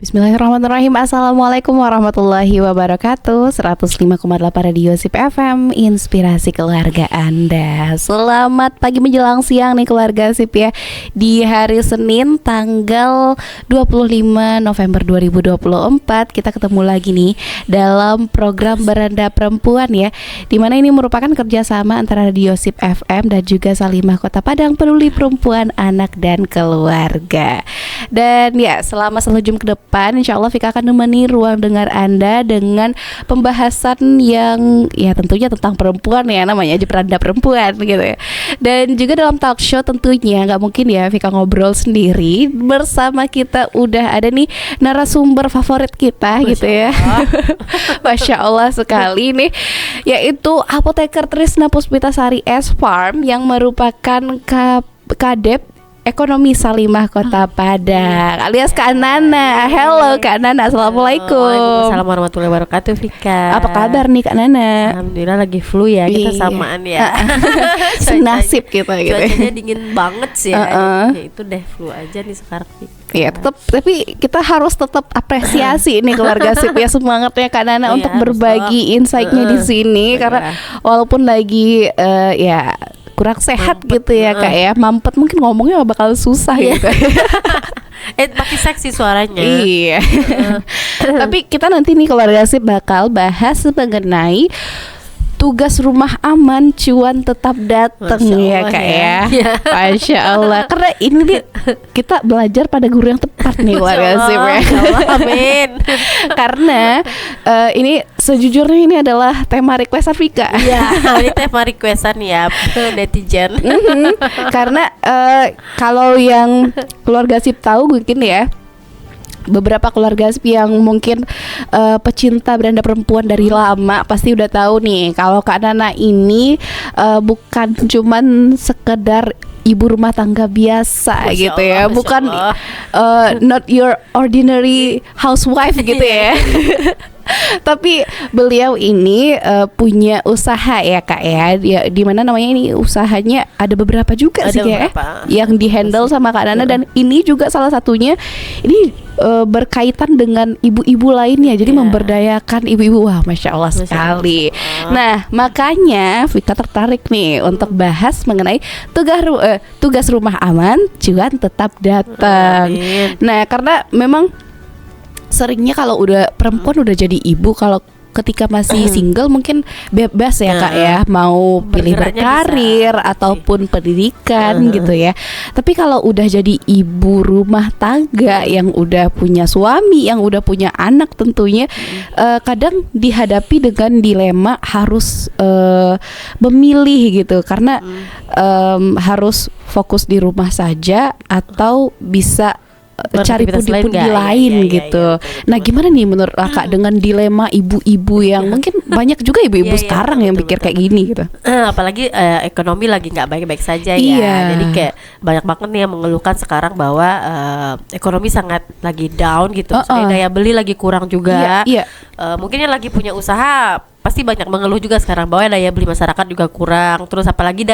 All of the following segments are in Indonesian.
Bismillahirrahmanirrahim. Assalamualaikum warahmatullahi wabarakatuh. 105,8 Radio SIP FM, inspirasi keluarga Anda. Selamat pagi menjelang siang nih keluarga SIP ya. Di hari Senin tanggal 25 November 2024 kita ketemu lagi nih dalam program Beranda Perempuan ya, dimana ini merupakan kerjasama antara Radio SIP FM dan juga Salimah Kota Padang, peduli perempuan, anak dan keluarga. Dan ya, selama 1 jam ke depan insya Allah Vika akan menemani ruang dengar Anda dengan pembahasan yang ya tentunya tentang perempuan ya, namanya aja Beranda Perempuan gitu ya. Dan juga dalam talk show tentunya nggak mungkin ya Vika ngobrol sendiri. Bersama kita udah ada nih narasumber favorit kita gitu ya. Masya Allah sekali nih, yaitu Apoteker Trisna Puspitasari S Farm yang merupakan Kadep Ekonomi Salimah Kota Padang alias Kak Nana. Hello Kak Nana, assalamualaikum. Waalaikumsalam warahmatullahi wabarakatuh Vika. Apa kabar nih Kak Nana? Alhamdulillah lagi flu ya, kita samaan ya. Senasib kita gitu. Cuacanya dingin banget sih ya. Ya itu deh, flu aja nih sekarang Vika. Ya tetap, tapi kita harus tetap apresiasi nih keluarga SIP ya, semangatnya Kak Nana untuk berbagi insight-nya di sini karena walaupun lagi ya kurang sehat mampet, gitu ya Kak ya, mampet mungkin ngomongnya bakal susah gitu. Makin seksi suaranya. Iya. Tapi kita nanti nih keluarga SIP bakal bahas mengenai tugas rumah aman, cuan tetap datang ya Kak ya. Masya Allah. Karena ini nih kita belajar pada guru yang tepat nih keluarga SIP ya. Amin. Karena ini sejujurnya ini adalah tema requestan Vika. Iya, ini tema requestan ya netizen. Karena kalau yang keluarga SIP tahu mungkin ya, beberapa keluarga SIP yang mungkin pecinta beranda perempuan dari lama pasti udah tahu nih kalau Kak Nana ini bukan cuman sekedar ibu rumah tangga biasa Masya gitu ya, bukan not your ordinary housewife gitu ya. Tapi beliau ini punya usaha ya Kak ya, di mana namanya ini usahanya ada beberapa juga sih ya yang dihandle sama Kak Nana, dan ini juga salah satunya ini berkaitan dengan ibu-ibu lainnya, jadi memberdayakan ibu-ibu. Wah, Masya Allah sekali. Nah, makanya Vika tertarik nih untuk bahas mengenai tugas rumah aman, cuan tetap datang. Nah, karena memang seringnya kalau udah perempuan udah jadi ibu, kalau ketika masih single mungkin bebas ya Kak ya, mau pilih berkarir ataupun pendidikan gitu ya. Tapi kalau udah jadi ibu rumah tangga yang udah punya suami, yang udah punya anak tentunya kadang dihadapi dengan dilema harus memilih gitu, karena harus fokus di rumah saja atau bisa cari pundi-pundi lain gitu. Nah, gimana nih menurut Kakak dengan dilema ibu-ibu yang mungkin banyak juga ibu-ibu sekarang yang pikir kayak gini gitu. Apalagi ekonomi lagi nggak baik-baik saja ya. Jadi kayak banyak banget nih yang mengeluhkan sekarang bahwa ekonomi sangat lagi down gitu. Daya beli lagi kurang juga. Mungkin yang lagi punya usaha pasti banyak mengeluh juga sekarang bahwa daya beli masyarakat juga kurang. Terus apalagi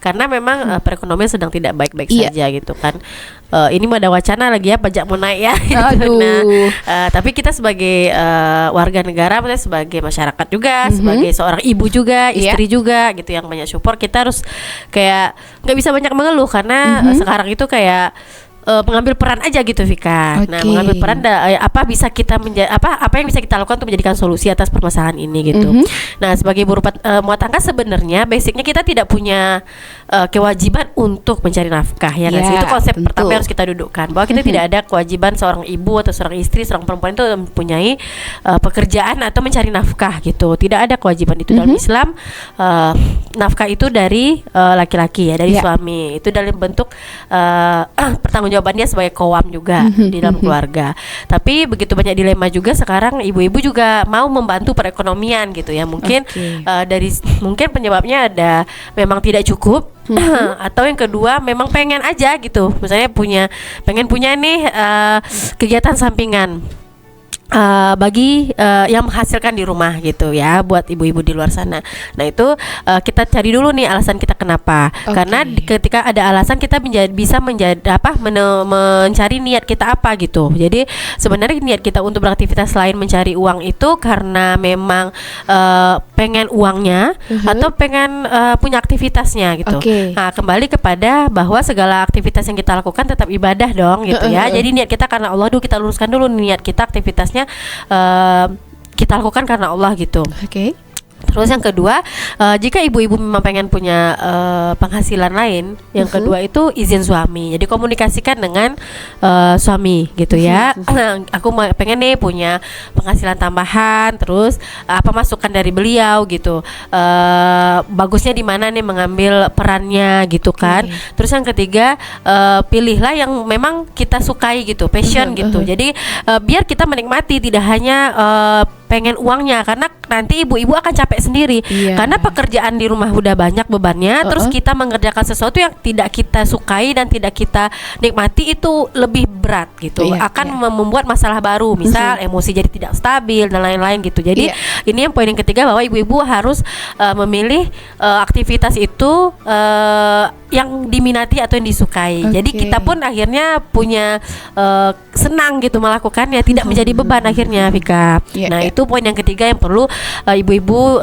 karena memang perekonomian sedang tidak baik-baik saja gitu kan. Ini ada wacana lagi ya, pajak mau naik ya. Tapi kita sebagai warga negara, maksudnya sebagai masyarakat juga, sebagai seorang ibu juga, istri juga gitu yang banyak support, kita harus kayak nggak bisa banyak mengeluh karena sekarang itu kayak mengambil peran aja gitu Vika. Nah, mengambil peran apa yang bisa kita lakukan untuk menjadikan solusi atas permasalahan ini gitu. Nah, sebagai ibu rumah tangga sebenarnya basicnya kita tidak punya kewajiban untuk mencari nafkah ya kan. Itu konsep pertama yang harus kita dudukkan, bahwa kita tidak ada kewajiban seorang ibu atau seorang istri, seorang perempuan itu mempunyai pekerjaan atau mencari nafkah gitu. Tidak ada kewajiban itu dalam Islam. Nafkah itu dari laki-laki ya, dari suami. Itu dalam bentuk pertanggungjawaban dia sebagai kowam juga di dalam keluarga. Tapi begitu banyak dilema juga sekarang, ibu-ibu juga mau membantu perekonomian gitu ya. Mungkin mungkin penyebabnya ada memang tidak cukup atau yang kedua memang pengen aja gitu. Misalnya pengen punya nih kegiatan sampingan. bagi yang menghasilkan di rumah gitu ya, buat ibu-ibu di luar sana. Nah itu kita cari dulu nih alasan kita kenapa. Karena ketika ada alasan kita bisa mencari niat kita apa gitu. Jadi sebenarnya niat kita untuk beraktivitas selain mencari uang itu karena memang pengen uangnya atau pengen punya aktivitasnya gitu. Nah kembali kepada bahwa segala aktivitas yang kita lakukan tetap ibadah dong gitu ya. Jadi niat kita karena Allah dulu, kita luruskan dulu niat kita, aktivitasnya kita lakukan karena Allah gitu. Terus yang kedua, jika ibu-ibu memang pengen punya penghasilan lain, yang kedua itu izin suami. Jadi komunikasikan dengan suami gitu ya. Aku pengen nih punya penghasilan tambahan, terus apa masukan dari beliau gitu. Bagusnya di mana nih mengambil perannya gitu kan. Terus yang ketiga, pilihlah yang memang kita sukai gitu, passion gitu. Jadi biar kita menikmati, tidak hanya pengen uangnya, karena nanti ibu-ibu akan capek sendiri karena pekerjaan di rumah udah banyak bebannya, terus kita mengerjakan sesuatu yang tidak kita sukai dan tidak kita nikmati itu lebih berat gitu, akan membuat masalah baru, misal emosi jadi tidak stabil dan lain-lain gitu. Jadi ini yang poin yang ketiga, bahwa ibu-ibu harus memilih aktivitas itu yang diminati atau yang disukai. Jadi kita pun akhirnya punya senang gitu melakukannya, tidak menjadi beban akhirnya, Vika. Nah itu poin yang ketiga yang perlu ibu-ibu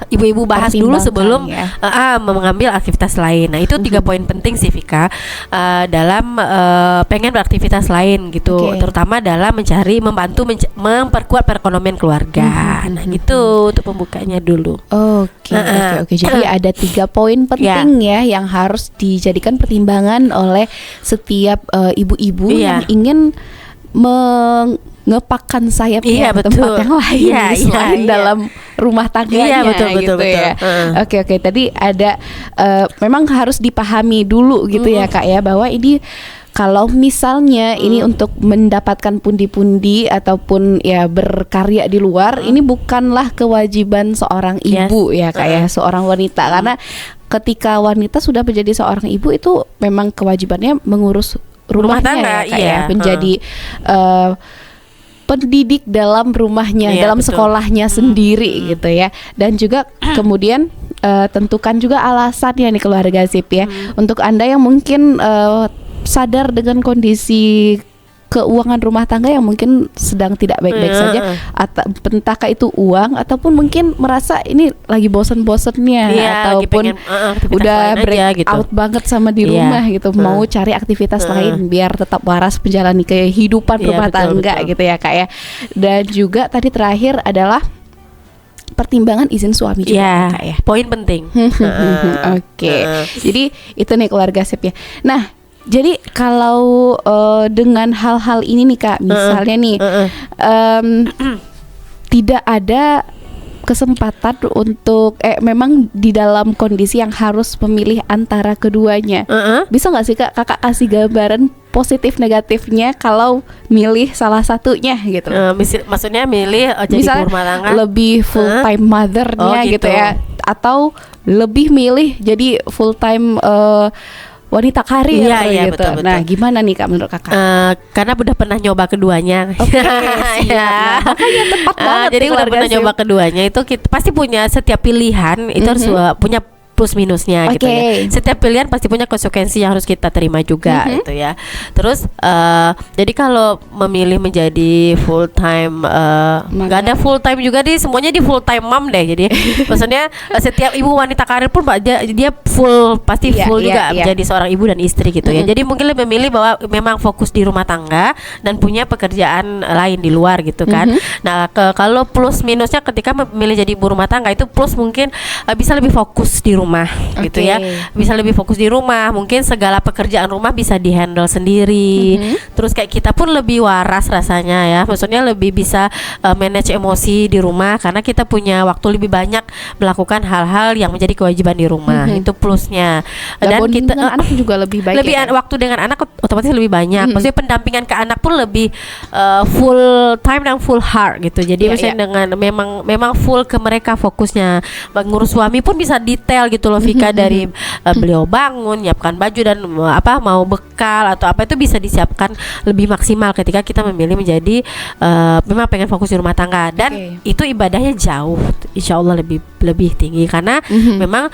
ibu-ibu bahas dulu sebelum mengambil aktivitas lain. Nah itu 3 poin penting sih, Vika, dalam pengen beraktivitas lain gitu, terutama dalam membantu memperkuat perekonomian keluarga. Nah gitu untuk pembukanya dulu. Oke. Jadi ada 3 poin penting ya yang harus dijadikan pertimbangan oleh setiap ibu-ibu yang ingin ngepakkan sayapnya ke tempat yang lain selain dalam rumah tangganya gitu ya. Oke. Tadi ada memang harus dipahami dulu gitu ya Kak ya, bahwa ini kalau misalnya ini untuk mendapatkan pundi-pundi ataupun ya berkarya di luar, ini bukanlah kewajiban seorang ibu ya Kak ya, seorang wanita. Karena ketika wanita sudah menjadi seorang ibu, itu memang kewajibannya mengurus rumah tangga ya, menjadi pendidik dalam rumahnya, dalam sekolahnya sendiri gitu ya. Dan juga kemudian tentukan juga alasannya nih keluarga Zip ya. Untuk Anda yang mungkin sadar dengan kondisi keuangan rumah tangga yang mungkin sedang tidak baik-baik saja, atau entahkah itu uang ataupun mungkin merasa ini lagi bosen-bosennya ataupun udah break out banget sama di rumah gitu, mau cari aktivitas lain biar tetap waras menjalani kehidupan rumah tangga gitu ya Kak ya. Dan juga tadi terakhir adalah pertimbangan izin suami juga Kak ya. Poin penting. Jadi itu nih keluarga Sip ya. Nah, jadi kalau dengan hal-hal ini nih Kak, misalnya nih tidak ada kesempatan untuk memang di dalam kondisi yang harus memilih antara keduanya, bisa nggak sih Kak, Kakak kasih gambaran positif negatifnya kalau milih salah satunya gitu? Maksudnya milih jadi misalnya rumah tangga lebih full time mothernya gitu ya, atau lebih milih jadi full time wanita karir gitu. Betul. Nah, gimana nih Kak menurut Kakak? Karena udah pernah nyoba keduanya. Makanya tepat banget. Jadi udah pernah nyoba keduanya, itu kita pasti punya setiap pilihan itu harus punya plus minusnya gitu ya. Setiap pilihan pasti punya konsekuensi yang harus kita terima juga gitu ya. Terus jadi kalau memilih menjadi full time, nggak ada full time juga deh, semuanya di full time mom deh. Jadi maksudnya setiap ibu wanita karir pun dia full, pasti full juga menjadi seorang ibu dan istri gitu ya. Jadi mungkin lebih memilih bahwa memang fokus di rumah tangga dan punya pekerjaan lain di luar gitu kan. Nah kalau plus minusnya ketika memilih jadi ibu rumah tangga, itu plus mungkin bisa lebih fokus di rumah gitu ya, bisa lebih fokus di rumah, mungkin segala pekerjaan rumah bisa dihandle sendiri. Terus kayak kita pun lebih waras rasanya ya, maksudnya lebih bisa manage emosi di rumah karena kita punya waktu lebih banyak melakukan hal-hal yang menjadi kewajiban di rumah. Itu plusnya. Dan kita dengan anak juga lebih baik, waktu dengan anak otomatis lebih banyak. Maksudnya pendampingan ke anak pun lebih full time dan full heart gitu. Jadi misalnya dengan memang full ke mereka fokusnya. Mengurus suami pun bisa detail gitu loh Vika, dari beliau bangun, nyiapkan baju dan mau bekal atau apa itu bisa disiapkan lebih maksimal ketika kita memilih menjadi memang pengen fokus di rumah tangga, dan itu ibadahnya jauh insya Allah lebih tinggi karena memang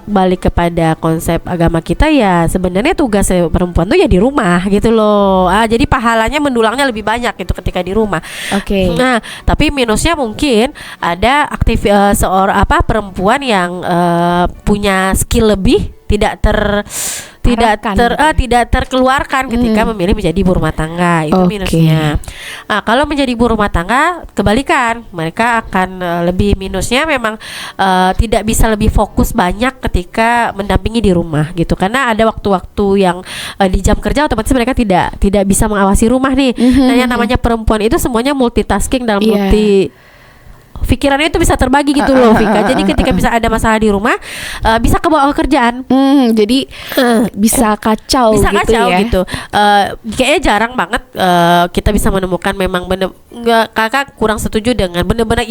balik kepada konsep agama kita ya, sebenarnya tugas perempuan tuh ya di rumah gitu loh. Jadi pahalanya mendulangnya lebih banyak gitu ketika di rumah. Nah, tapi minusnya mungkin ada seorang perempuan yang punya skill lebih tidak terkeluarkan ketika memilih menjadi ibu rumah tangga, itu minusnya. Nah, kalau menjadi ibu rumah tangga kebalikan, mereka akan lebih minusnya memang tidak bisa lebih fokus banyak ketika mendampingi di rumah gitu, karena ada waktu-waktu yang di jam kerja otomatis mereka tidak bisa mengawasi rumah nih. Nah, yang namanya perempuan itu semuanya multitasking dalam pikirannya itu bisa terbagi gitu loh, Vika. Jadi ketika bisa ada masalah di rumah, bisa kebawa ke kerjaan. Jadi bisa kacau gitu. Kayaknya jarang banget kita bisa menemukan memang kakak kurang setuju dengan benar-benar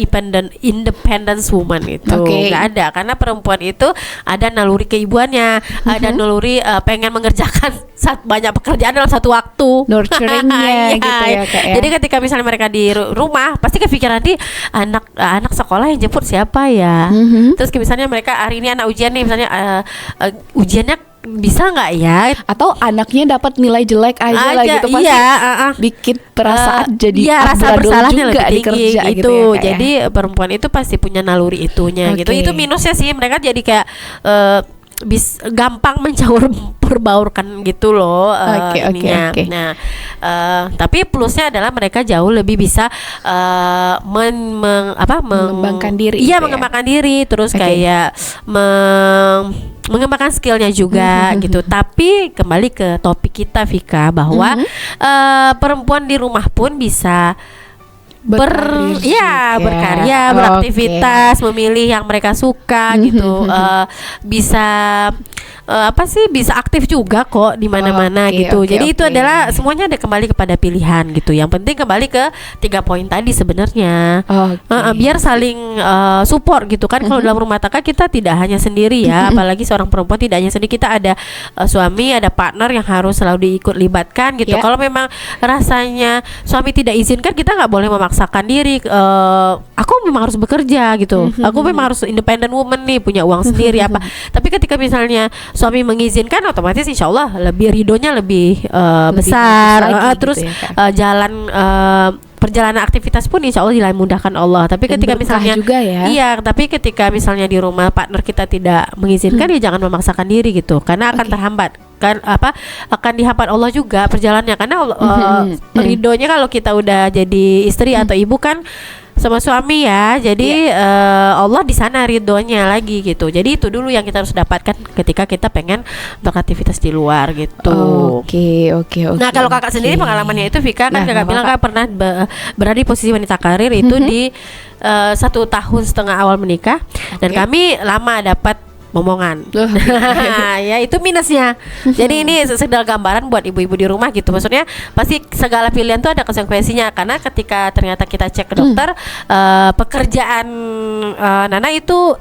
independence woman itu. Nggak ada, karena perempuan itu ada naluri keibuannya, ada naluri pengen mengerjakan banyak pekerjaan dalam satu waktu, nurturingnya gitu ya, Kak, ya. Jadi ketika misalnya mereka di rumah pasti kepikiran nanti anak sekolah yang jemput siapa ya. Terus misalnya mereka hari ini anak ujian nih, misalnya ujiannya bisa nggak ya, atau anaknya dapat nilai jelek aja lah gitu, pasti bikin perasaan jadi rasa bersalahnya lebih tinggi kerja gitu ya, jadi perempuan itu pasti punya naluri itunya gitu. Itu minusnya sih, mereka jadi kayak gampang perbaurkan gitu loh ininya. Nah, tapi plusnya adalah mereka jauh lebih bisa mengembangkan diri. Iya, mengembangkan diri, terus kayak mengembangkan skillnya juga gitu. Tapi kembali ke topik kita, Vika, bahwa perempuan di rumah pun bisa berkarya, beraktivitas, memilih yang mereka suka gitu. Bisa bisa aktif juga kok di mana-mana gitu. Jadi itu adalah semuanya ada kembali kepada pilihan gitu. Yang penting kembali ke 3 poin tadi sebenarnya. Biar saling support gitu kan. Kalau dalam rumah tangga kita tidak hanya sendiri ya, apalagi seorang perempuan tidak hanya sendiri, kita ada suami, ada partner yang harus selalu diikut libatkan gitu. Kalau memang rasanya suami tidak izinkan, kita nggak boleh memaksakan diri. Aku memang harus bekerja gitu. Aku memang harus independent woman nih, punya uang sendiri apa. Tapi ketika misalnya suami mengizinkan, otomatis insya Allah ridhonya lebih besar. Terus gitu ya, jalan perjalanan aktivitas pun insya Allah dimudahkan Allah. Tapi ketika misalnya juga ya. Tapi ketika misalnya di rumah partner kita tidak mengizinkan, ya jangan memaksakan diri gitu, karena akan terhambat kan, akan dihambat Allah juga perjalanannya, karena ridhonya kalau kita udah jadi istri atau ibu kan sama suami ya. Jadi Allah di sana ridhonya lagi gitu. Jadi itu dulu yang kita harus dapatkan ketika kita pengen beraktivitas di luar gitu. Oke. Nah, kalau kakak sendiri pengalamannya itu, Vika, kan kakak bilang kakak pernah berada di posisi wanita karir itu di 1,5 tahun awal menikah, dan kami lama dapat momongan. Ya, itu minusnya. Jadi ini sekedar gambaran buat ibu-ibu di rumah gitu. Maksudnya pasti segala pilihan tuh ada konsekuensinya, karena ketika ternyata kita cek ke dokter, pekerjaan Nana itu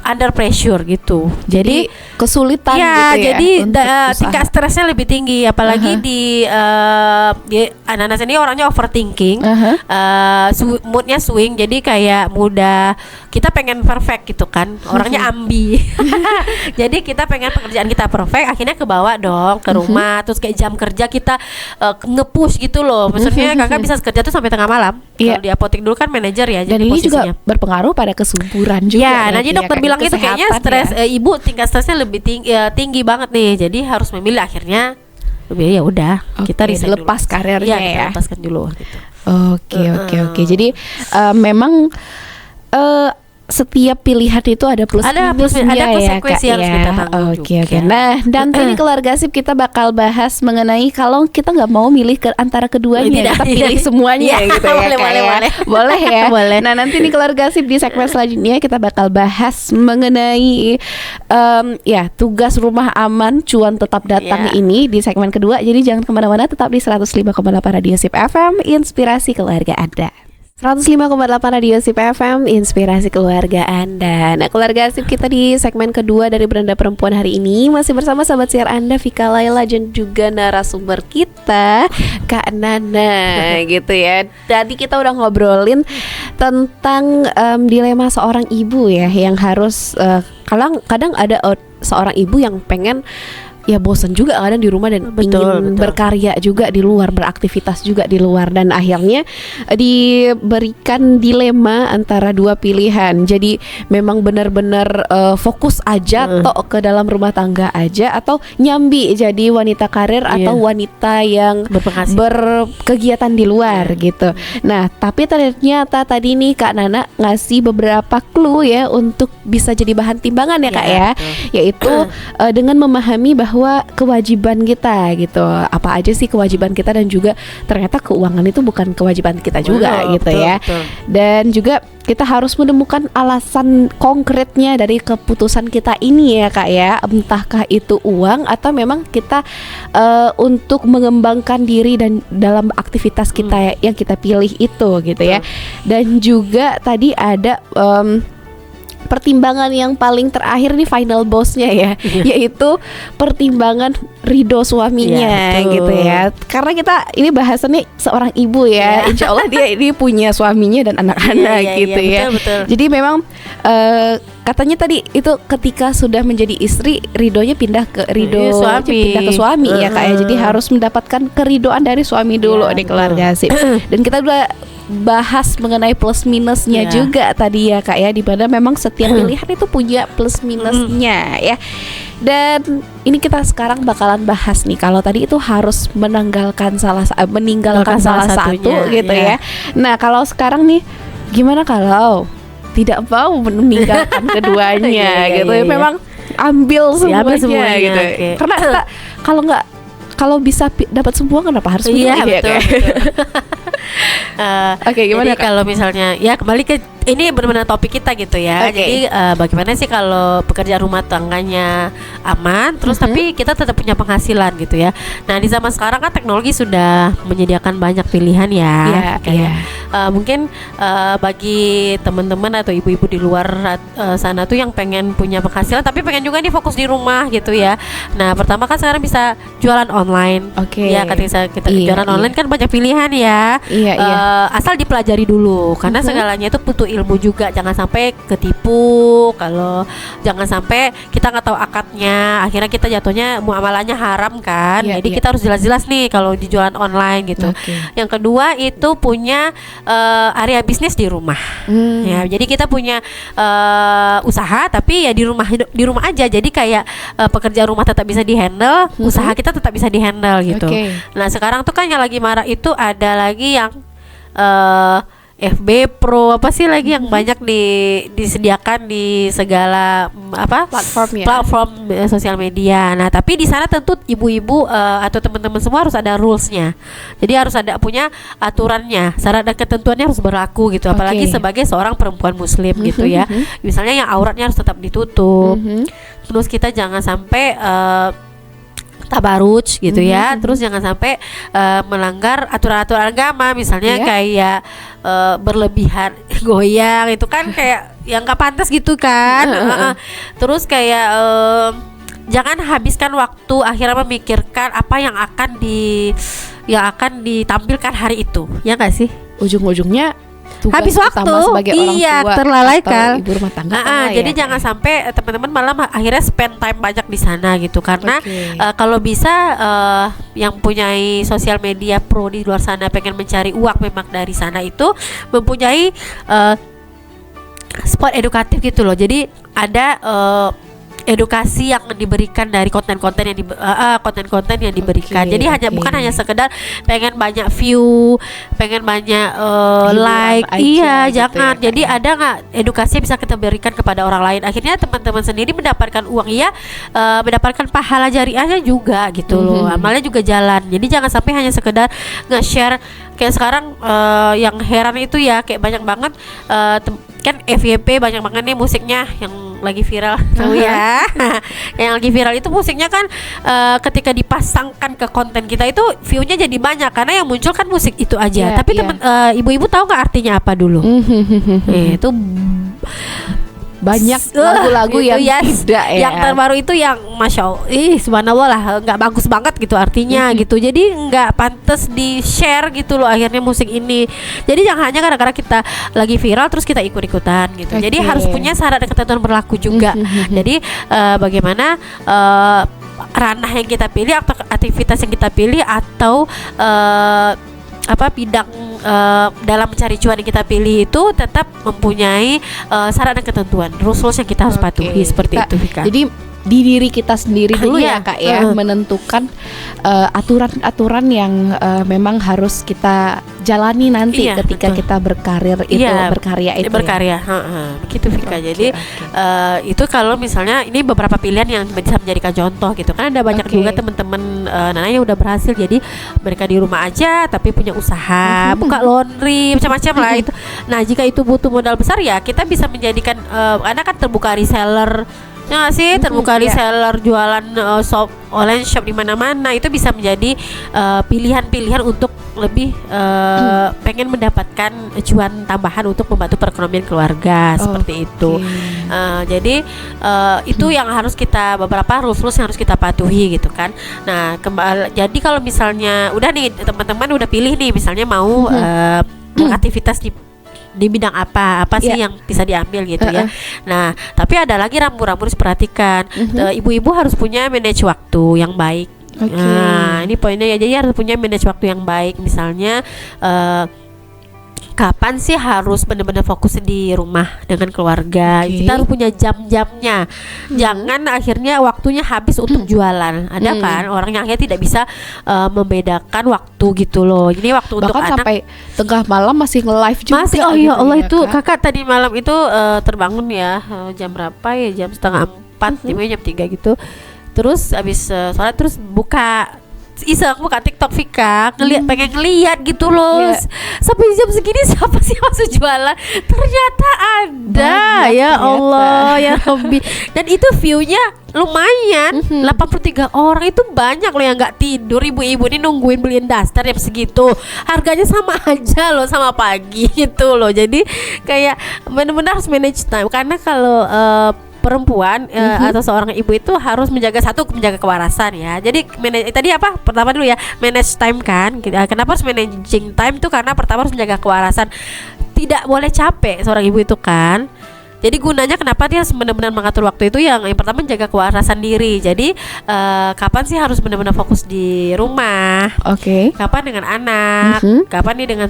under pressure gitu. Jadi kesulitan gitu ya. Jadi tingkat stresnya lebih tinggi, apalagi di anak-anak sendiri orangnya overthinking, moodnya swing. Jadi kayak mudah, kita pengen perfect gitu kan, orangnya ambi. Jadi kita pengen pekerjaan kita perfect, akhirnya kebawa dong ke rumah. Terus kayak jam kerja kita nge-push gitu loh. Maksudnya kakak bisa kerja tuh sampai tengah malam. Kalau di apotek dulu kan manajer ya, dan jadi ini posisinya juga berpengaruh pada kesuburan juga. Ya, nah jadi dokter bilang itu kayaknya stres ibu tingkat stresnya lebih tinggi banget nih. Jadi harus memilih akhirnya ya udah kita resign lepas dulu. karirnya kita lepaskan dulu gitu. Oke. Jadi memang setiap pilihan itu ada plus minusnya, ada konsekuensi ya, yang harus kita tanggung juga. Oke. Nah, dan ini keluarga sip kita bakal bahas mengenai kalau kita nggak mau milih antara keduanya, kita pilih semuanya gitu ya. Boleh ya. Boleh. Nah, nanti nih keluarga sip di segmen selanjutnya kita bakal bahas mengenai tugas rumah aman cuan tetap datang ini di segmen kedua. Jadi jangan kemana-mana, tetap di 105,8 Radio Sip FM, inspirasi keluarga Anda. 105,8 Radio Sip FM, inspirasi keluarga Anda. Nah, keluarga Sip kita di segmen kedua dari Beranda Perempuan hari ini masih bersama sahabat siar Anda Vika Laila dan juga narasumber kita Kak Nana gitu ya. Tadi kita udah ngobrolin tentang dilema seorang ibu ya, yang harus kadang ada seorang ibu yang pengen ya bosan juga kadang di rumah dan ingin berkarya juga di luar, beraktivitas juga di luar, dan akhirnya diberikan dilema antara dua pilihan. Jadi memang benar-benar fokus aja tok ke dalam rumah tangga aja, atau nyambi jadi wanita karir atau wanita yang berkegiatan di luar gitu. Nah, tapi ternyata tadi nih Kak Nana ngasih beberapa clue ya untuk bisa jadi bahan timbangan ya Kak ya, yaitu dengan memahami bahwa kewajiban kita gitu, apa aja sih kewajiban kita, dan juga ternyata keuangan itu bukan kewajiban kita juga gitu ya. Dan juga kita harus menemukan alasan konkretnya dari keputusan kita ini ya Kak ya, entahkah itu uang atau memang kita untuk mengembangkan diri dan dalam aktivitas kita yang kita pilih itu gitu ya. Dan juga tadi ada pertimbangan yang paling terakhir nih, final bossnya ya, yaitu pertimbangan ridho suaminya gitu ya. Karena kita ini bahasannya seorang ibu ya, insya Allah dia ini punya suaminya dan anak-anak gitu ya. Betul. Jadi memang katanya tadi itu ketika sudah menjadi istri, ridhonya pindah ke pindah ke suami ya Kak ya. Jadi harus mendapatkan keridoan dari suami dulu nih keluarga Sip. Dan kita udah bahas mengenai plus minusnya juga tadi ya Kak ya, di mana memang setiap pilihan itu punya plus minusnya ya. Dan ini kita sekarang bakalan bahas nih, kalau tadi itu harus meninggalkan salah satu gitu ya. Nah, kalau sekarang nih gimana kalau tidak mau meninggalkan keduanya gitu ya. Memang ambil semuanya gitu. Karena kita kalau bisa dapat semua, kenapa harus betul. Oke, gimana jadi kalau misalnya ya kembali ke ini benar-benar topik kita gitu ya. Jadi bagaimana sih kalau pekerjaan rumah tangganya aman terus tapi kita tetap punya penghasilan gitu ya. Nah, di zaman sekarang kan teknologi sudah menyediakan banyak pilihan ya. Mungkin bagi teman-teman atau ibu-ibu di luar sana tuh yang pengen punya penghasilan tapi pengen juga nih fokus di rumah gitu ya. Nah, pertama kan sekarang bisa jualan online. Ya, ketika kita jualan online kan banyak pilihan ya. Asal dipelajari dulu karena segalanya itu butuh ilmu juga, jangan sampai ketipu. Kalau jangan sampai kita nggak tahu akadnya, akhirnya kita jatuhnya muamalahnya haram kan. Jadi kita harus jelas-jelas nih kalau di jualan online gitu. Yang kedua itu punya area bisnis di rumah. Ya, jadi kita punya usaha tapi ya di rumah aja. Jadi kayak pekerjaan rumah tetap bisa dihandle, usaha kita tetap bisa dihandle gitu. Nah, sekarang tuh kan yang lagi marah itu ada lagi yang FB Pro apa sih lagi yang banyak disediakan di segala platform sosial media. Nah, tapi di sana tentu ibu-ibu atau teman-teman semua harus ada rulesnya. Jadi harus ada punya aturannya, syarat dan ketentuannya harus berlaku gitu. Apalagi sebagai seorang perempuan muslim gitu ya. Misalnya yang auratnya harus tetap ditutup. Terus kita jangan sampai tabaruj gitu ya. Terus jangan sampai melanggar aturan-aturan agama, misalnya kayak berlebihan goyang itu kan kayak yang gak pantas gitu kan. Terus kayak jangan habiskan waktu akhirnya memikirkan apa yang akan ditampilkan hari itu, ya nggak sih? Ujung-ujungnya habis waktu sebagai orang tua terlalaikan ibu rumah tangga. Jadi jangan sampai teman-teman malam akhirnya spend time banyak di sana gitu. Karena kalau bisa yang punyai sosial media pro di luar sana pengen mencari uang memang dari sana itu mempunyai spot edukatif gitu loh. Jadi ada edukasi yang diberikan dari konten-konten yang diberikan. Jadi bukan hanya sekedar pengen banyak view, pengen banyak like. Jangan. Ya, jadi ada nggak edukasi yang bisa kita berikan kepada orang lain. Akhirnya teman-teman sendiri mendapatkan uang, mendapatkan pahala jariahnya juga gitu loh. Amalnya juga jalan. Jadi jangan sampai hanya sekedar nge-share. Kayak sekarang yang heran itu ya kayak banyak banget kan FYP banyak banget nih musiknya yang lagi viral tahu ya. Yang lagi viral itu musiknya kan ketika dipasangkan ke konten kita itu view-nya jadi banyak karena yang muncul kan musik itu aja. Tapi temen ibu-ibu tahu nggak artinya apa dulu? Itu banyak lagu-lagu yang tidak ya. Yang terbaru itu yang masya Allah, subhanallah lah, nggak bagus banget gitu artinya gitu. Jadi nggak pantas di share gitu loh akhirnya musik ini. Jadi jangan hanya gara-gara kita lagi viral terus kita ikut-ikutan gitu. Jadi harus punya syarat dan ketentuan berlaku juga. Jadi bagaimana ranah yang kita pilih atau aktivitas yang kita pilih atau bidang dalam mencari cuan yang kita pilih itu tetap mempunyai syarat dan ketentuan, rules yang kita harus patuhi seperti itu, Vika. Jadi di diri kita sendiri dulu ya Kak ya, menentukan aturan-aturan yang memang harus kita jalani nanti ketika kita berkarir itu berkarya itu begitu Vika. Jadi itu kalau misalnya ini beberapa pilihan yang bisa menjadikan contoh gitu kan. Ada banyak juga teman-teman Nana yang udah berhasil, jadi mereka di rumah aja tapi punya usaha, buka laundry macam-macam lah itu. Nah jika itu butuh modal besar ya kita bisa menjadikan Anda kan terbuka reseller ya nggak sih, terbuka reseller jualan online shop di mana-mana, itu bisa menjadi pilihan-pilihan untuk lebih pengen mendapatkan cuan tambahan untuk membantu perekonomian keluarga seperti itu. Jadi itu yang harus kita, beberapa rules yang harus kita patuhi gitu kan. Nah jadi kalau misalnya udah nih teman-teman udah pilih nih misalnya mau aktivitas di bidang apa sih yang bisa diambil gitu ya. Nah, tapi ada lagi rambu-rambu harus perhatikan. Ibu-ibu harus punya manage waktu yang baik. Nah, ini poinnya ya. Jadi harus punya manage waktu yang baik. Misalnya kapan sih harus benar-benar fokus di rumah dengan keluarga. Kita harus punya jam-jamnya. Jangan akhirnya waktunya habis untuk jualan. Ada kan orang yang akhirnya tidak bisa membedakan waktu gitu loh. Ini waktu bahkan untuk anak sampai tengah malam masih nge-live juga. Masih, oh ya Allah itu Kak. Kakak tadi malam itu terbangun ya jam berapa ya, jam 3:30, jam 3 gitu. Terus habis sholat terus buka buka TikTok Vika, pengen ngeliat gitu loh. Sampai jam segini siapa sih masuk jualan? Ternyata ada. Ya Allah ya Rabbi. Dan itu view-nya lumayan, 83 orang itu banyak loh yang nggak tidur. Ibu-ibu ini nungguin beliin daster jam segitu. Harganya sama aja loh sama pagi gitu loh. Jadi kayak benar-benar harus manage time, karena kalau perempuan atau seorang ibu itu harus menjaga kewarasan ya. Jadi tadi apa? Pertama dulu ya, manage time kan. Kenapa harus managing time tuh? Karena pertama harus menjaga kewarasan. Tidak boleh capek seorang ibu itu kan. Jadi gunanya kenapa dia harus benar-benar mengatur waktu itu, yang pertama menjaga kewarasan diri. Jadi kapan sih harus benar-benar fokus di rumah? Kapan dengan anak? Kapan nih dengan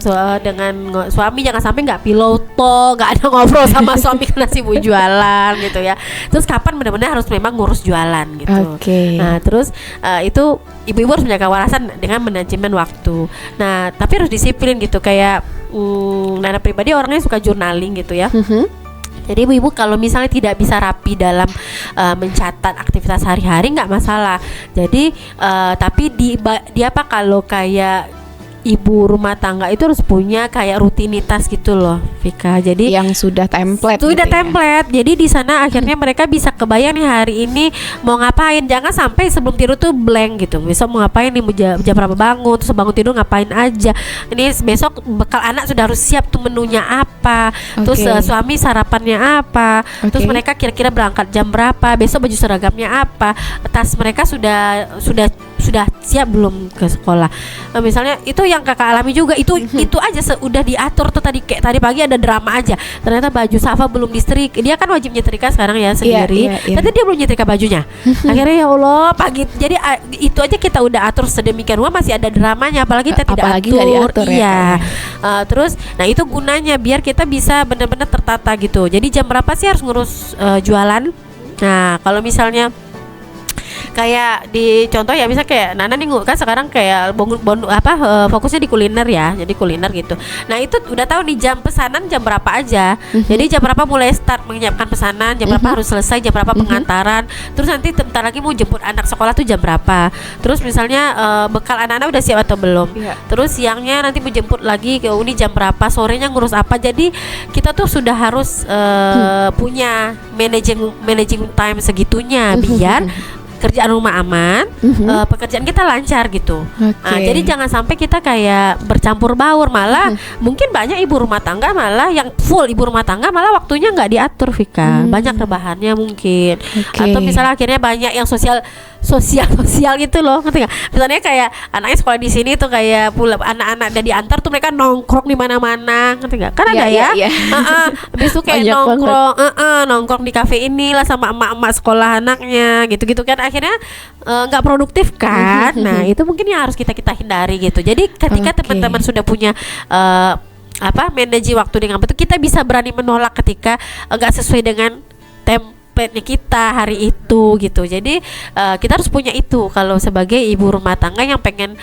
suami? Jangan sampai nggak piloto, nggak ada ngobrol sama suami karena sibuk jualan gitu ya. Terus kapan benar-benar harus memang ngurus jualan gitu. Nah terus itu ibu-ibu harus menjaga kewarasan dengan manajemen waktu. Nah tapi harus disiplin gitu. Kayak Nana pribadi orangnya suka journaling gitu ya. Jadi ibu-ibu kalau misalnya tidak bisa rapi dalam mencatat aktivitas sehari-hari nggak masalah. Jadi tapi di apa, kalau kayak ibu rumah tangga itu harus punya kayak rutinitas gitu loh Vika. Jadi yang sudah template. Template. Jadi di sana akhirnya mereka bisa kebayang nih hari ini mau ngapain. Jangan sampai sebelum tidur tuh blank gitu. Besok mau ngapain nih, jam berapa bangun, terus bangun tidur ngapain aja. Ini besok bekal anak sudah harus siap tuh, menunya apa. Terus suami sarapannya apa. Terus mereka kira-kira berangkat jam berapa, besok baju seragamnya apa, tas mereka sudah siap belum ke sekolah. Misalnya itu yang kakak alami juga, itu aja udah diatur tuh tadi. Kayak tadi pagi ada drama aja, ternyata baju Safa belum disetrika. Dia kan wajib nyetrika sekarang ya sendiri, tapi dia belum nyetrika bajunya. Akhirnya ya Allah pagi. Jadi itu aja kita udah atur sedemikian rupa, masih ada dramanya, apalagi kita tidak atur. Terus nah itu gunanya biar kita bisa benar-benar tertata gitu. Jadi jam berapa sih harus ngurus jualan. Nah kalau misalnya kayak di contoh ya, bisa kayak Nana nih kan sekarang kayak fokusnya di kuliner ya, jadi kuliner gitu. Nah itu udah tahu nih jam pesanan jam berapa aja. Jadi jam berapa mulai start menyiapkan pesanan, jam berapa harus selesai, jam berapa pengantaran. Terus nanti bentar lagi mau jemput anak sekolah tuh jam berapa. Terus misalnya bekal anak-anak udah siap atau belum. Terus siangnya nanti mau jemput lagi ke uni jam berapa, sorenya ngurus apa. Jadi kita tuh sudah harus punya managing time segitunya biar kerjaan rumah aman, pekerjaan kita lancar gitu. Nah, jadi jangan sampai kita kayak bercampur baur, malah mungkin banyak ibu rumah tangga malah yang full ibu rumah tangga malah waktunya nggak diatur, Vika. Banyak rebahannya mungkin, atau misalnya akhirnya banyak yang sosial gitu loh, ngerti nggak? Misalnya kayak anaknya sekolah di sini tuh kayak pulang anak-anak dan diantar tuh mereka nongkrong di mana-mana, ngerti nggak? Kan ada ya. Habis itu kayak nongkrong di kafe inilah sama emak-emak sekolah anaknya, gitu-gitu kan akhirnya nggak produktif kan. Nah itu mungkin yang harus kita hindari gitu. Jadi ketika teman-teman sudah punya manage waktu dengan betul, kita bisa berani menolak ketika nggak sesuai dengan template-nya kita hari itu gitu. Jadi kita harus punya itu kalau sebagai ibu rumah tangga yang pengen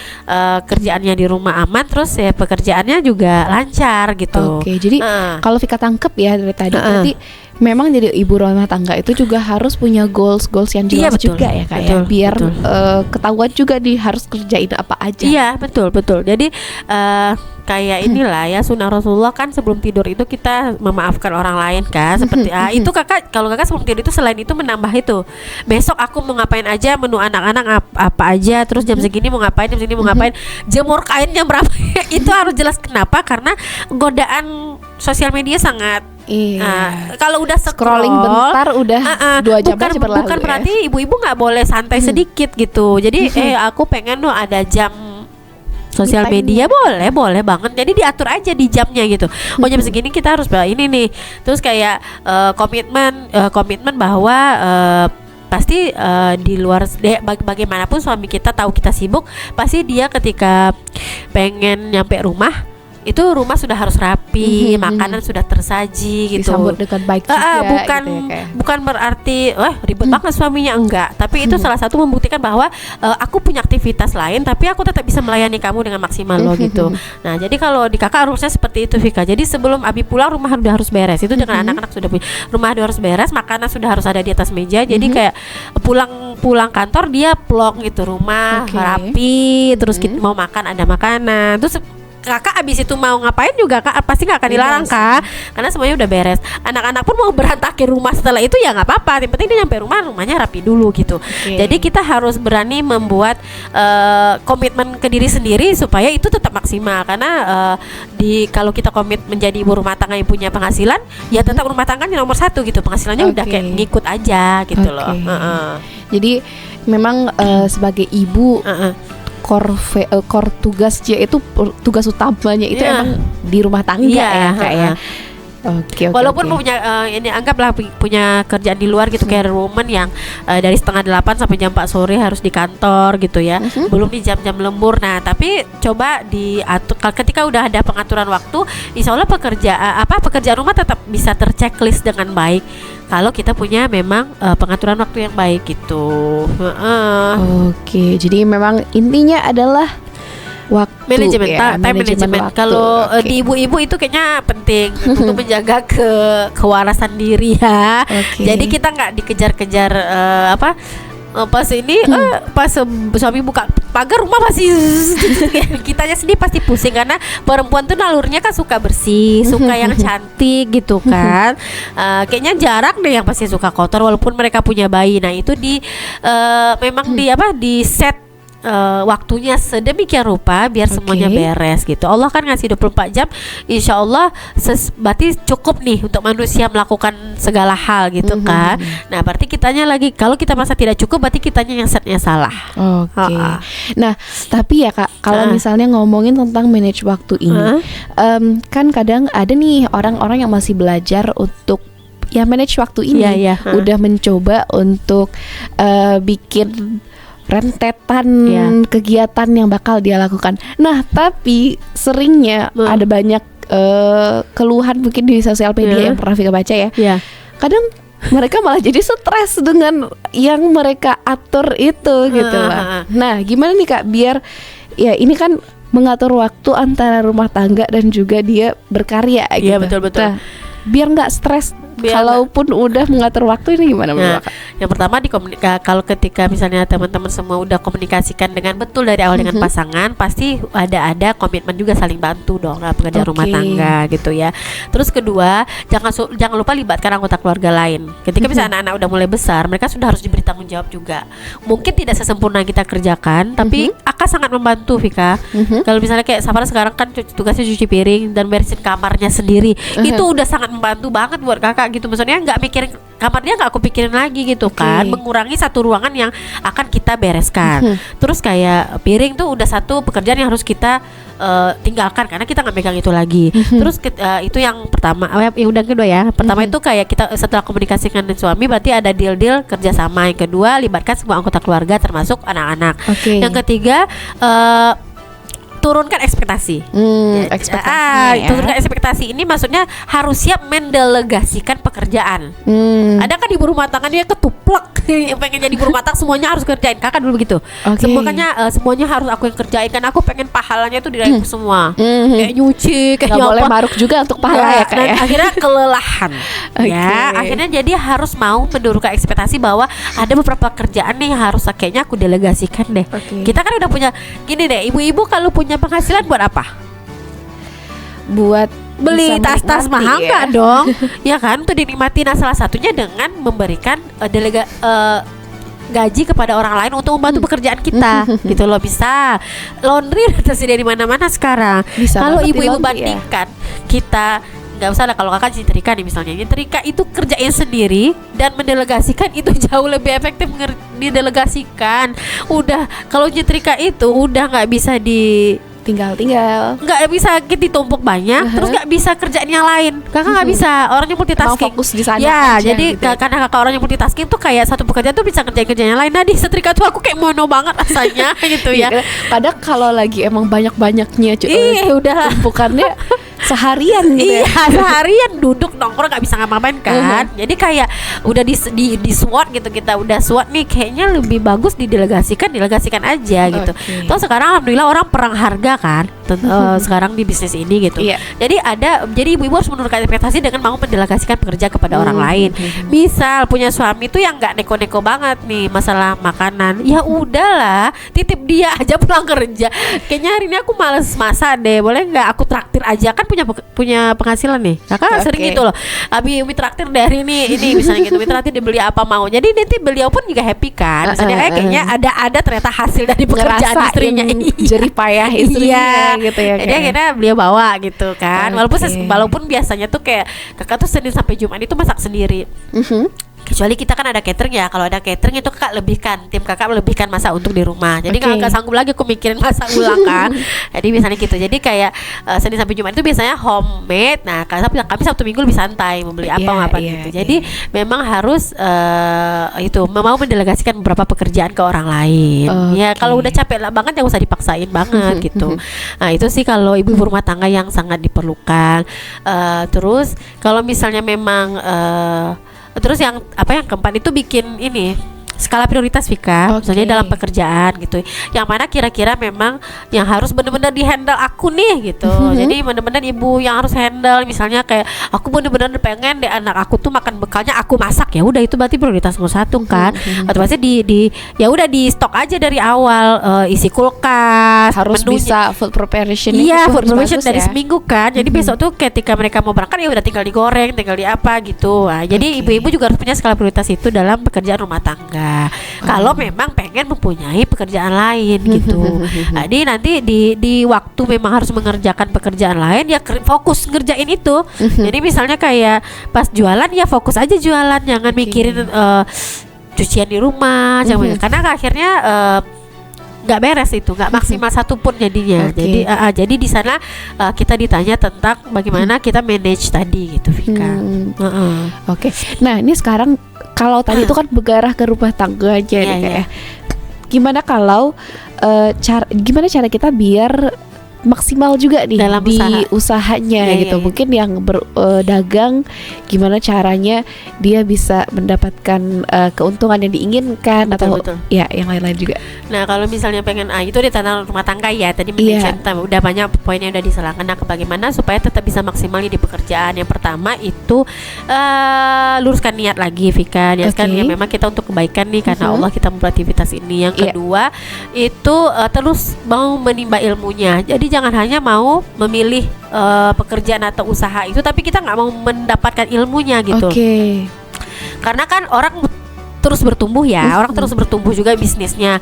kerjaannya di rumah aman, terus ya pekerjaannya juga lancar gitu. Jadi kalau Vika tangkep ya dari tadi berarti memang jadi ibu rumah tangga itu juga harus punya goals yang jelas juga ya Kak, ya biar ketahuan juga harus kerjain apa aja. Iya betul. Jadi kayak inilah ya sunnah Rasulullah kan, sebelum tidur itu kita memaafkan orang lain kan, seperti itu kalau kakak sebelum tidur itu selain itu menambah itu besok aku mau ngapain aja, menu anak-anak apa aja, terus jam segini mau ngapain, jam segini mau ngapain, jemur kain jam berapa itu harus jelas. Kenapa? Karena godaan sosial media sangat. Kalau udah scrolling bentar udah 2 jam aja berlalu. Bukan berarti ibu-ibu nggak boleh santai sedikit gitu. Jadi aku pengen loh ada jam sosial media, boleh banget. Jadi diatur aja di jamnya gitu. Oh jam segini kita harus ini nih. Terus kayak komitmen bahwa pasti di luar bagaimanapun suami kita tahu kita sibuk, pasti dia ketika pengen nyampe rumah itu rumah sudah harus rapi, makanan sudah tersaji gitu. Disambut dengan baik juga. Bukan berarti ribet banget suaminya, enggak. Tapi itu salah satu membuktikan bahwa aku punya aktivitas lain, tapi aku tetap bisa melayani kamu dengan maksimal loh gitu. Nah jadi kalau di kakak harusnya seperti itu Vika. Jadi sebelum Abi pulang rumah sudah harus beres. Itu dengan anak-anak sudah punya rumah harus beres, makanan sudah harus ada di atas meja. Jadi kayak pulang kantor dia plong gitu, rumah rapi, terus kita mau makan ada makanan. Terus kakak abis itu mau ngapain juga kak pasti nggak akan dilarang kak, karena semuanya udah beres. Anak-anak pun mau berantakin rumah setelah itu ya nggak apa-apa, yang penting dia nyampe rumahnya rapi dulu gitu. Jadi kita harus berani membuat komitmen ke diri sendiri supaya itu tetap maksimal. Karena kalau kita komit menjadi ibu rumah tangga yang punya penghasilan, ya tetap rumah tangganya nomor 1 gitu, penghasilannya udah kayak ngikut aja gitu loh. Jadi memang sebagai ibu core tugasnya itu, tugas utamanya itu emang di rumah tangga ya Kak ya. Walaupun punya ini anggaplah punya kerjaan di luar gitu, kayak woman yang dari setengah 8 sampai jam 4 sore harus di kantor gitu ya, belum di jam-jam lembur. Nah tapi coba diatur, ketika udah ada pengaturan waktu, insya Allah pekerjaan rumah tetap bisa terchecklist dengan baik kalau kita punya memang pengaturan waktu yang baik gitu. Jadi memang intinya adalah waktu, manajemen time management. Kalau di ibu-ibu itu kayaknya penting untuk menjaga kewarasan diri ya. Jadi kita nggak dikejar-kejar pas ini pas suami buka pagar rumah masih kitanya sendiri pasti pusing, karena perempuan tuh nalurnya kan suka bersih, suka yang cantik gitu kan. Kayaknya jarang deh yang pasti suka kotor walaupun mereka punya bayi. Nah itu memang di set waktunya sedemikian rupa biar semuanya beres gitu. Allah kan ngasih 24 jam, insya Allah berarti cukup nih untuk manusia melakukan segala hal gitu kan. Nah berarti kitanya lagi, kalau kita merasa tidak cukup berarti kitanya yang setnya salah. Nah tapi ya Kak, kalau misalnya ngomongin tentang manage waktu ini, kan kadang ada nih orang-orang yang masih belajar untuk manage waktu ini, udah mencoba untuk bikin rentetan kegiatan yang bakal dia lakukan. Nah tapi seringnya ada banyak keluhan mungkin di sosial media yang pernah Vika baca ya. Kadang mereka malah jadi stres dengan yang mereka atur itu gitu lah. Nah, gimana nih Kak biar ya ini kan mengatur waktu antara rumah tangga dan juga dia berkarya gitu. Iya, betul-betul. Nah, biar nggak stres kalaupun udah mengatur waktu, ini gimana menurut Kakak? Yang pertama kalau ketika misalnya teman-teman semua udah komunikasikan dengan betul dari awal dengan pasangan, pasti ada komitmen juga saling bantu dong dalam pekerjaan rumah tangga gitu ya. Terus kedua, jangan lupa libatkan anggota keluarga lain. Ketika misalnya anak-anak udah mulai besar, mereka sudah harus diberi tanggung jawab juga. Mungkin tidak sesempurna yang kita kerjakan, tapi akan sangat membantu Vika. Kalau misalnya kayak Safara sekarang kan tugasnya cuci piring dan beresin kamarnya sendiri, itu udah sangat membantu banget buat kakak gitu. Maksudnya nggak mikirin kamarnya, nggak aku pikirin lagi gitu kan, mengurangi satu ruangan yang akan kita bereskan. Terus kayak piring tuh udah satu pekerjaan yang harus kita tinggalkan karena kita nggak megang itu lagi. Terus itu yang pertama. Yang udah kedua ya, pertama itu kayak kita setelah komunikasikan dengan suami berarti ada deal kerjasama. Yang kedua, libatkan semua anggota keluarga termasuk anak-anak. Yang ketiga, turunkan ekspektasi. Turunkan ekspektasi ini maksudnya harus siap mendelegasikan pekerjaan. Ada kan ibu rumah tangga dia ketuplak pengen jadi ibu rumah tangga semuanya harus kerjain. Kakak dulu begitu. Semuanya harus aku yang kerjain kan aku pengen pahalanya tuh diraih semua. Kayak nyuci, kayak nggak boleh maruk juga untuk pahala ya Kak ya. Akhirnya kelelahan. Ya, akhirnya jadi harus mau menurunkan ekspektasi bahwa ada beberapa kerjaan nih yang harus kayaknya aku delegasikan deh. Kita kan udah punya gini deh, ibu-ibu kalau punya penghasilan buat apa? Buat beli tas-tas mahal nggak dong? Ya kan, untuk dinikmati. Nah, salah satunya dengan memberikan gaji kepada orang lain untuk membantu pekerjaan kita, gitu loh. Bisa laundry udah tersedia di mana-mana sekarang. Kalau ibu-ibu bandingkan kita, nggak usah lah kalau kakak nyetrika nih misalnya, nyetrika itu kerjain sendiri dan mendelegasikan itu jauh lebih efektif didelegasikan. Udah kalau nyetrika itu udah nggak bisa tinggal nggak bisa ditumpuk banyak, terus nggak bisa kerjaan yang lain. Kakak nggak bisa, orangnya multitasking. Fokus di sana ya aja, jadi gitu. Karena kakak orangnya multitasking tuh kayak satu pekerjaan tuh bisa kerjaan yang lain. Nah di setrika tuh aku kayak mono banget rasanya gitu ya. Padahal kalau lagi emang banyak-banyaknya udah tumpukannya seharian gitu. Iya, seharian duduk nongkrong nggak bisa ngapa-ngapain kan. Jadi kayak udah di SWOT gitu, kita udah SWOT nih, kayaknya lebih bagus delegasikan aja gitu. Terus sekarang alhamdulillah orang perang harga kan sekarang di bisnis ini gitu. Jadi ibu-ibu harus menurunkan ekspektasi dengan mau mendelegasikan pekerjaan kepada orang lain. Misal punya suami tuh yang nggak neko-neko banget nih masalah makanan, ya udahlah titip dia aja pulang kerja. Kayaknya hari ini aku males masak deh, boleh nggak aku traktir aja, kan punya penghasilan nih. Kakak sering gitu loh, Umi traktir dari ini misalnya gitu, Umi traktir dibeli apa mau. Jadi nanti beliau pun juga happy kan. Misalnya kayaknya ada ternyata hasil dari pekerjaan istrinya, jerih payah istrinya gitu ya. Jadi akhirnya beliau bawa gitu kan. Walaupun biasanya tuh kayak kakak tuh Senin sampai Jumat itu masak sendiri. Kecuali kita kan ada catering ya. Kalau ada catering itu tim kakak lebihkan masak untuk di rumah. Jadi nggak sanggup lagi aku mikirin masak ulang kan. Jadi biasanya gitu. Jadi kayak Senin sampai Jumat itu biasanya homemade. Nah kami Sabtu Minggu lebih santai membeli apa gitu. Jadi memang harus mau mendelegasikan beberapa pekerjaan ke orang lain. Ya kalau udah capek lah banget yang usah dipaksain banget gitu. Nah itu sih kalau ibu rumah tangga yang sangat diperlukan. Terus kalau misalnya memang terus yang keempat itu bikin ini skala prioritas Vika, misalnya dalam pekerjaan gitu, yang mana kira-kira memang yang harus benar-benar dihandle aku nih gitu. Jadi benar-benar ibu yang harus handle, misalnya kayak aku benar-benar pengen deh anak aku tuh makan bekalnya aku masak, ya udah itu berarti prioritas nomor satu kan. Atau pasti ya udah di stok aja dari awal, isi kulkas, harus menunya, bisa food preparation. Iya, food preparation dari seminggu kan. Jadi besok tuh ketika mereka mau berangkat ya udah tinggal digoreng, tinggal di apa gitu. Nah, jadi ibu-ibu juga harus punya skala prioritas itu dalam pekerjaan rumah tangga. Kalau memang pengen mempunyai pekerjaan lain gitu. Jadi nanti di waktu memang harus mengerjakan pekerjaan lain, ya fokus ngerjain itu. Jadi misalnya kayak pas jualan ya fokus aja jualan, jangan mikirin cucian di rumah, karena akhirnya nggak beres itu, nggak maksimal satu pun jadinya. Jadi di sana kita ditanya tentang bagaimana kita manage tadi gitu, Vika. Nah ini sekarang kalau tadi itu kan bergarah ke rumah tangga aja nih kayak. Gimana kalau gimana cara kita biar maksimal juga nih dalam di usahanya gitu. Mungkin yang berdagang gimana caranya dia bisa mendapatkan keuntungan yang diinginkan, atau ya yang lain-lain juga. Nah kalau misalnya pengen itu di tentang rumah tangga ya, tadi udah banyak poinnya udah diselangkan. Nah bagaimana supaya tetap bisa maksimal di pekerjaan? Yang pertama itu luruskan niat lagi, Vika. Niatkan ya memang kita untuk kebaikan nih, karena Allah kita membuat aktivitas ini. Yang kedua itu terus mau menimba ilmunya. Jadi jangan hanya mau memilih pekerjaan atau usaha itu, tapi kita nggak mau mendapatkan ilmunya gitu. Karena kan orang terus bertumbuh ya, orang terus bertumbuh juga bisnisnya.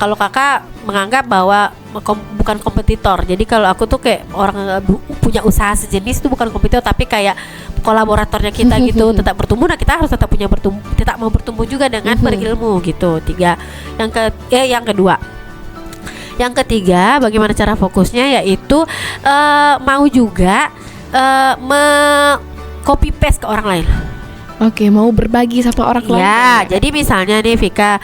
Kalau kakak menganggap bahwa bukan kompetitor. Jadi kalau aku tuh kayak orang punya usaha sejenis itu bukan kompetitor, tapi kayak kolaboratornya kita gitu, tetap bertumbuh. Nah kita harus tetap mau bertumbuh juga dengan berilmu gitu. Yang ketiga, bagaimana cara fokusnya, yaitu mau juga copy paste ke orang lain. Mau berbagi sama orang lain. Ya, jadi misalnya nih Vika,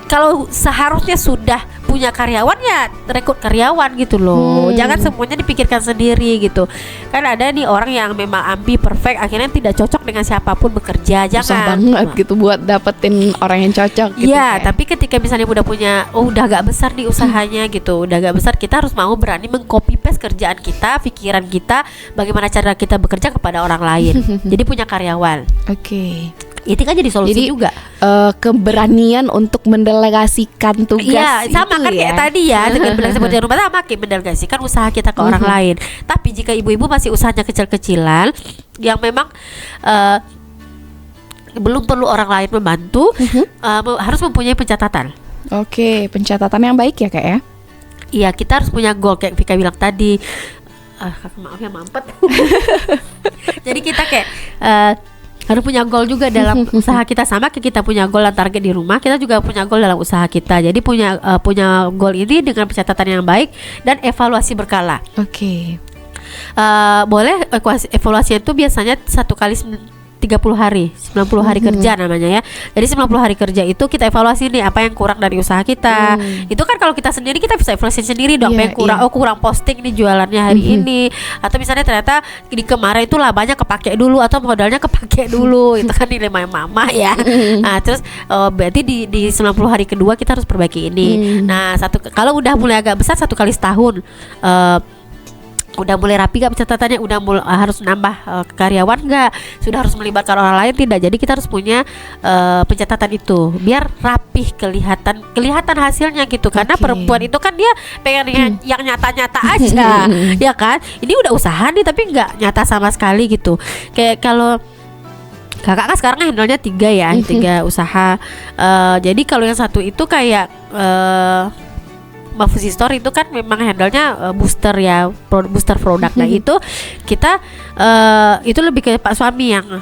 kalau seharusnya sudah punya karyawan ya rekrut karyawan gitu loh. Jangan semuanya dipikirkan sendiri gitu. Kan ada nih orang yang memang ambi perfect, akhirnya tidak cocok dengan siapapun bekerja. Jangan. Susah banget gitu buat dapetin orang yang cocok gitu. Iya, tapi ketika misalnya udah punya, udah agak besar di usahanya gitu, udah agak besar, kita harus mau berani mengcopy paste kerjaan kita, pikiran kita, bagaimana cara kita bekerja kepada orang lain. Jadi punya karyawan. Itu kan jadi solusi juga. Keberanian untuk mendelegasikan tugas. Iya, sama kan kayak tadi ya, dengan seperti rumah sama kayak mendelegasikan usaha kita ke orang lain. Tapi jika ibu-ibu masih usahanya kecil-kecilan, yang memang belum perlu orang lain membantu, harus mempunyai pencatatan. Pencatatan yang baik ya Kak ya. Iya, kita harus punya goal kayak Vika bilang tadi. Maaf ya mampet. Jadi kita kayak harus punya goal juga dalam usaha kita, sama kayak kita punya goal dan target di rumah, kita juga punya goal dalam usaha kita. Jadi punya goal ini dengan pencatatan yang baik dan evaluasi berkala. Boleh evaluasi itu biasanya 1 kali 30 hari, 90 hari kerja namanya ya. Jadi 90 hari kerja itu kita evaluasi nih apa yang kurang dari usaha kita. Itu kan kalau kita sendiri kita bisa evaluasi sendiri dong, apa yang kurang. Kurang posting nih jualannya hari ini, atau misalnya ternyata di kemarin itu labanya kepake dulu atau modalnya kepake dulu. Itu kan nilai mama ya. Nah, terus berarti di 90 hari kedua kita harus perbaiki ini. Nah, kalau udah mulai agak besar 1 kali setahun, udah mulai rapi gak pencatatannya, udah mulai harus nambah karyawan gak, sudah harus melibatkan orang lain tidak. Jadi kita harus punya pencatatan itu biar rapih, kelihatan hasilnya gitu. Karena perempuan itu kan dia pengen yang nyata-nyata aja. Ya kan, ini udah usaha nih tapi nggak nyata sama sekali gitu. Kayak kalau kakak kan sekarang handle-nya 3 ya, 3 usaha. Jadi kalau yang satu itu kayak Mafusi Store itu kan memang handle-nya booster ya, booster produk. Nah itu kita itu lebih ke Pak suami yang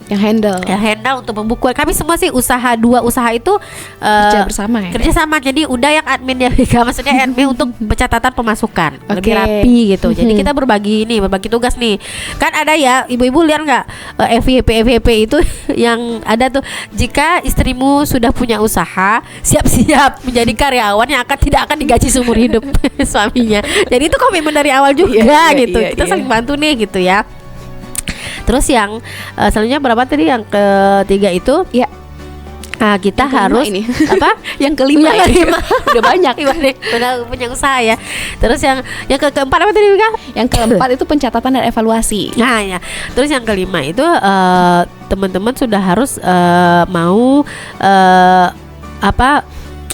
handle untuk pembukuan. Kami semua sih dua usaha itu kerja bersama ya. Kerja sama. Jadi udah yang admin ya, maksudnya admin untuk pencatatan pemasukan lebih rapi gitu. Jadi kita berbagi tugas nih. Kan ada ya ibu-ibu lihat nggak FYP itu yang ada tuh, jika istrimu sudah punya usaha, siap-siap menjadi karyawan yang tidak akan digaji seumur hidup suaminya. Jadi itu komitmen dari awal juga gitu. Kita saling bantu nih gitu ya. Terus yang selanjutnya berapa tadi, yang ketiga itu ya, kita harus ini. Apa? Yang kelima udah banyak benar punya usaha ya. Terus yang keempat apa tadi Vika? Yang keempat itu pencatatan dan evaluasi. Nah ya, terus yang kelima itu teman-teman sudah harus mau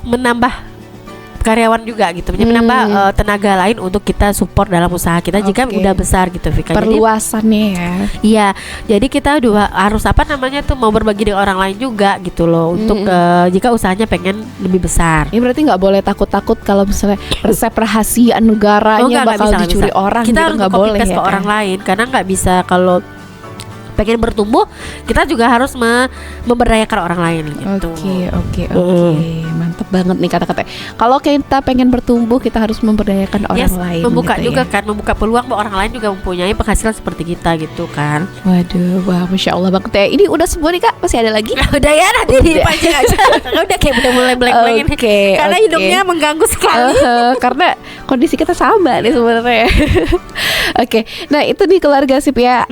menambah karyawan juga gitu, menambah tenaga lain untuk kita support dalam usaha kita jika udah besar gitu Vika. Perluasannya ya. Iya, jadi kita harus mau berbagi dengan orang lain juga gitu loh, untuk jika usahanya pengen lebih besar. Ini berarti nggak boleh takut-takut kalau misalnya resep rahasia negaranya bakal dicuri orang. Kita harus nggak boleh ke orang lain, karena nggak bisa kalau pengen bertumbuh, kita juga harus memberdayakan orang lain gitu. Oke. Mantap banget nih kata-kata. Kalau kita pengen bertumbuh, kita harus memberdayakan orang lain. Membuka gitu juga ya. kan, membuka peluang bahwa orang lain juga mempunyai penghasilan seperti kita gitu kan. Waduh, wah, Masya Allah banget ya. Ini udah semua nih Kak, masih ada lagi? Udah ya, nanti dipancing aja. Udah kayak udah mulai blank-blank ini. Karena hidupnya mengganggu sekali. Karena kondisi kita sama nih sebenarnya. Oke, nah itu nih keluarga sip ya,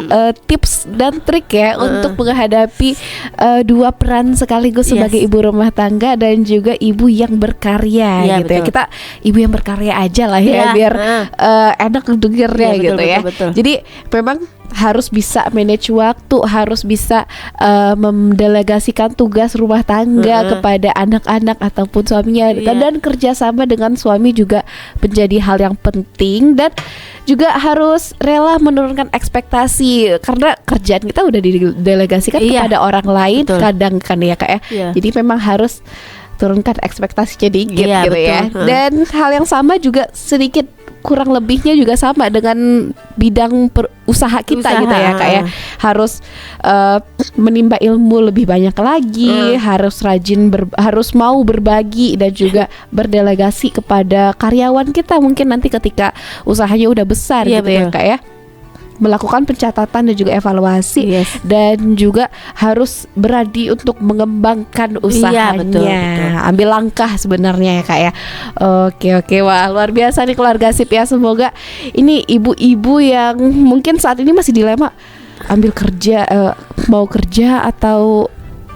tips dan trik ya untuk menghadapi dua peran sekaligus sebagai ibu rumah tangga dan juga ibu yang berkarya gitu ya. Kita ibu yang berkarya aja lah ya, biar enak dengernya gitu ya. Jadi memang harus bisa manage waktu, harus bisa mendelegasikan tugas rumah tangga kepada anak-anak ataupun suaminya, dan kerjasama dengan suami juga menjadi hal yang penting, dan juga harus rela menurunkan ekspektasi karena kerjaan kita udah didelegasikan kepada orang lain. Kadang kan ya Kak ya. Jadi memang harus turunkan ekspektasinya dikit gitu ya. Dan hal yang sama juga sedikit kurang lebihnya juga sama dengan bidang usaha kita gitu ya Kak ya. Harus menimba ilmu lebih banyak lagi, harus rajin harus mau berbagi dan juga berdelegasi kepada karyawan kita mungkin nanti ketika usahanya udah besar gitu ya Kak ya. Melakukan pencatatan dan juga evaluasi, dan juga harus berani untuk mengembangkan usahanya. Betul. Ambil langkah sebenarnya ya Kak ya. Oke, wah luar biasa nih keluarga sip ya. Semoga ini ibu-ibu yang mungkin saat ini masih dilema ambil kerja, mau kerja atau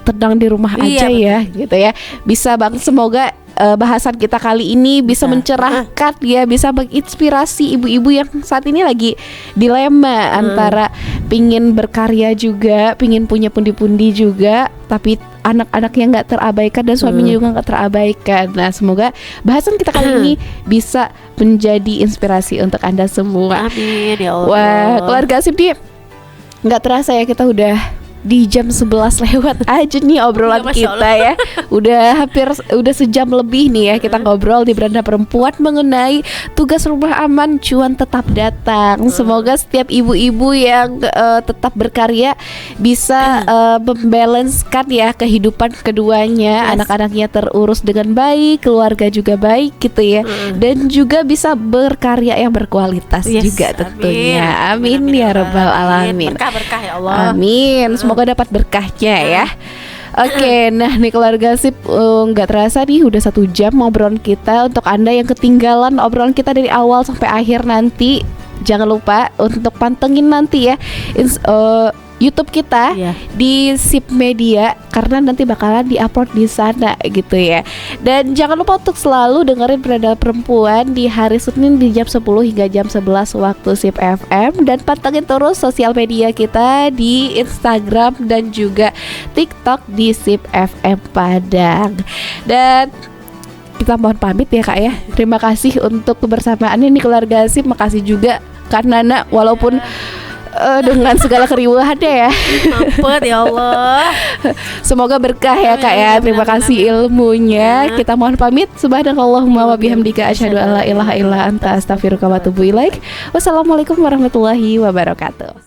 tenang di rumah aja ya gitu ya. Bisa banget, semoga bahasan kita kali ini bisa mencerahkan ya, bisa menginspirasi ibu-ibu yang saat ini lagi dilema antara pingin berkarya juga, pingin punya pundi-pundi juga, tapi anak-anaknya nggak terabaikan dan suaminya juga nggak terabaikan. Nah, semoga bahasan kita kali ini bisa menjadi inspirasi untuk Anda semua. Amin ya Allah. Wah, keluarga sip nih, nggak terasa ya kita udah di jam 11 lewat aja nih obrolan kita ya. Udah sejam lebih nih ya kita ngobrol di Beranda Perempuan mengenai tugas rumah aman, cuan tetap datang. Semoga setiap ibu-ibu yang tetap berkarya bisa membalancekan ya kehidupan keduanya, anak-anaknya terurus dengan baik, keluarga juga baik gitu ya. Dan juga bisa berkarya yang berkualitas juga tentunya. Amin ya rabbal alamin. Berkah ya Allah. Amin. Semoga dapat berkahnya ya. Oke, nah nih keluarga sip, nggak terasa nih udah 1 jam obrolan kita. Untuk Anda yang ketinggalan obrolan kita dari awal sampai akhir nanti, jangan lupa untuk pantengin nanti ya YouTube kita di Sip Media, karena nanti bakalan diupload di sana gitu ya. Dan jangan lupa untuk selalu dengerin Beranda Perempuan di hari Senin di jam 10 hingga jam 11 waktu Sip FM, dan pantengin terus sosial media kita di Instagram dan juga TikTok di Sip FM Padang. Dan kita mohon pamit ya Kak ya. Terima kasih untuk kebersamaannya nih keluarga Sip. Makasih juga Kak Nana walaupun dengan segala keriuhannya ya. Mampet ya Allah. Semoga berkah ya Kak ya. Terima kasih ilmunya. Kita mohon pamit. Subhanakallahumma wa bihamdika asyhadu an la ilaha illa anta astaghfiruka wa atubu ilaik. Wassalamualaikum warahmatullahi wabarakatuh.